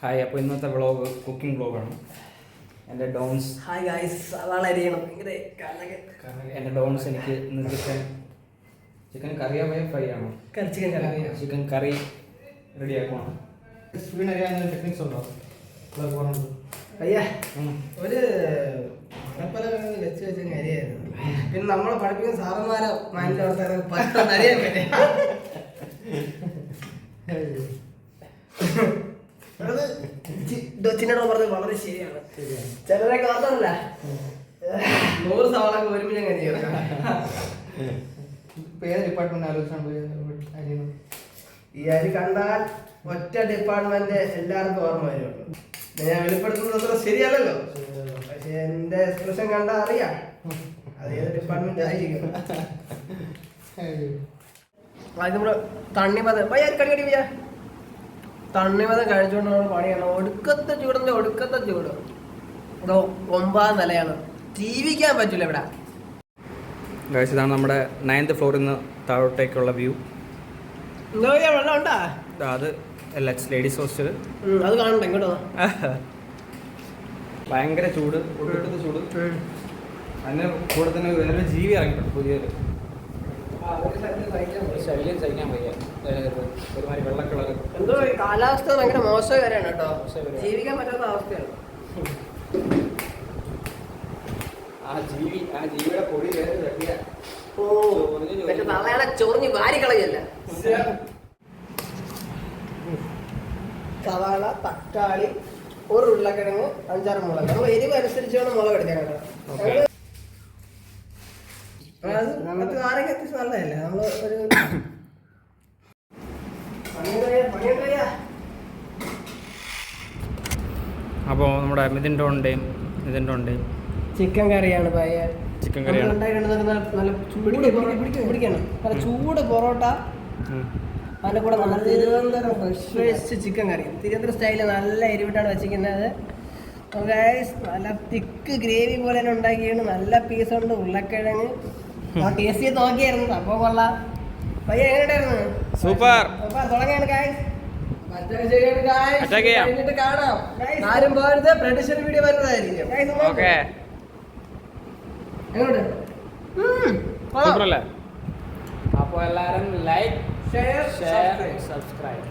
Hi, അപ്പോൾ ഇന്നത്തെ vlog cooking വ്ളോഗാണ്. എൻ്റെ ഡോൺസ് ഹായ് ഗൈസ്, അതാളരിയണം എൻ്റെ ഡോൺസ് എനിക്ക് ഇന്ന് ചിക്കൻ കറിയോ ഫ്രൈ ആണോ? ചിക്കൻ കറി റെഡിയാക്കണം. സ്പീഡ് അറിയാവുന്ന ടെക്നിക്സ് ഉണ്ടോ? അയ്യാ ഒരു മണപ്പല വെച്ച് വെച്ച കരിയായിരുന്നു. പിന്നെ നമ്മളെ പഠിപ്പിക്കുന്ന സാറന്മാരോ മാനിലോട്ട് അറിയാൻ പറ്റിയ ഡൊച്ചിനോട് പറഞ്ഞത് വളരെ ശരിയാണ്. ചിലരൊക്കെ മാത്രമല്ല 100 സവാളൊക്കെ ഒരുമിച്ച് അങ്ങനെ ഏത് ഡിപ്പാർട്ട്മെന്റ് ആലോചിച്ചാണ് ഈ അരി കണ്ടാൽ ഒറ്റ ഡിപ്പാർട്ട്മെന്റ് എല്ലാവർക്കും ഓർമ്മ വരുള്ളൂ. ഞാൻ വെളിപ്പെടുത്തുന്നത് അത്ര ശരിയല്ലല്ലോ, പക്ഷെ എന്റെ എക്സ്പ്രഷൻ കണ്ടാൽ അറിയാം അത് ഏത് ഡിപ്പാർട്ട്മെന്റ് ആയിരിക്കും. അത് നമ്മുടെ തണ്ണിമതം കടിക്കടി വയ്യ തണ്ണിമതം കഴിച്ചുകൊണ്ട് നമ്മൾ പണിയാണ്. ഒടുക്കത്തെ ചൂടിന്റെ ഒടുക്കത്തെ ചൂട്. അതോ 9ാം നിലയാണ്, ജീവിക്കാൻ പറ്റില്ല ഇവിടെ. ഇതാണ് നമ്മുടെ 9th ഫ്ലോറിൽ നിന്ന് താഴോട്ടേക്കുള്ള വ്യൂ. എന്താ വെള്ളം ഉണ്ടാ? അത് ലേഡീസ് ഹോസ്റ്റൽ. അത് കാണണ്ട, ഇങ്ങോട്ട് ഭയങ്കര ചൂട്, ഒടുക്കത്തെ ചൂട്. അതിന് കൂടെ തന്നെ വേറൊരു ജീവി ഇറങ്ങിയിട്ടുണ്ട്, പുതിയൊരു ശല്യം സഹിക്കാൻ വയ്യ. ഒരുമാതിരി വെള്ള കളർ. എന്തോ കാലാവസ്ഥ ഭയങ്കര മോശകരമാണ് കേട്ടോ, ജീവിക്കാൻ പറ്റാത്ത അവസ്ഥയാണ്. ആ ജീവിയുടെ പൊടി തള്ളയാളെ ചൊറിഞ്ഞ് വാരിക്കളയല്ല. സവാള, തക്കാളി, ഒരു ഉരുളക്കിഴങ്ങ്, 5-6 മുളക്. നമ്മൾ എരിവ് അനുസരിച്ച് വേണം മുളക് എടുക്കാൻ കേട്ടോ. അത് ആരെങ്കിലും എത്തിച്ച് നല്ലതല്ലേ. നമ്മള് ഒരു അപ്പോൾ നമ്മുടെ മിഥുൻ്റെയും ചിക്കൻ കറിയാണ് പയ്യ. ചിക്കൻ കറിയാണ്. നല്ല പിടിക്കണം. നല്ല ചൂട് പൊറോട്ട, അതിൻ്റെ കൂടെ നല്ല തിരുവനന്തപുരം ഫ്രഷ് ചിക്കൻ കറി. തിരുവനന്തപുരം സ്റ്റൈലിൽ നല്ല എരിവിട്ടാണ് വെച്ചിരിക്കുന്നത്. നല്ല തിക്ക് ഗ്രേവി പോലെ തന്നെ ഉണ്ടാക്കിയാണ്. നല്ല പീസുണ്ട്, ഉരുളക്കിഴങ്ങ്. ടേസ്റ്റ് ചെയ്ത് നോക്കിയായിരുന്നു, അപ്പോൾ കൊള്ളാം. പയ്യ എങ്ങനെയായിരുന്നു? സൂപ്പർ. തുടങ്ങിയാണ് കാണാം. ആരും പോകരുത്, പ്രഡിഷൻ വീഡിയോ വരുന്നതായിരിക്കും. അപ്പോൾ എല്ലാവരും ലൈക്ക്, ഷെയർ, സബ്സ്ക്രൈബ്.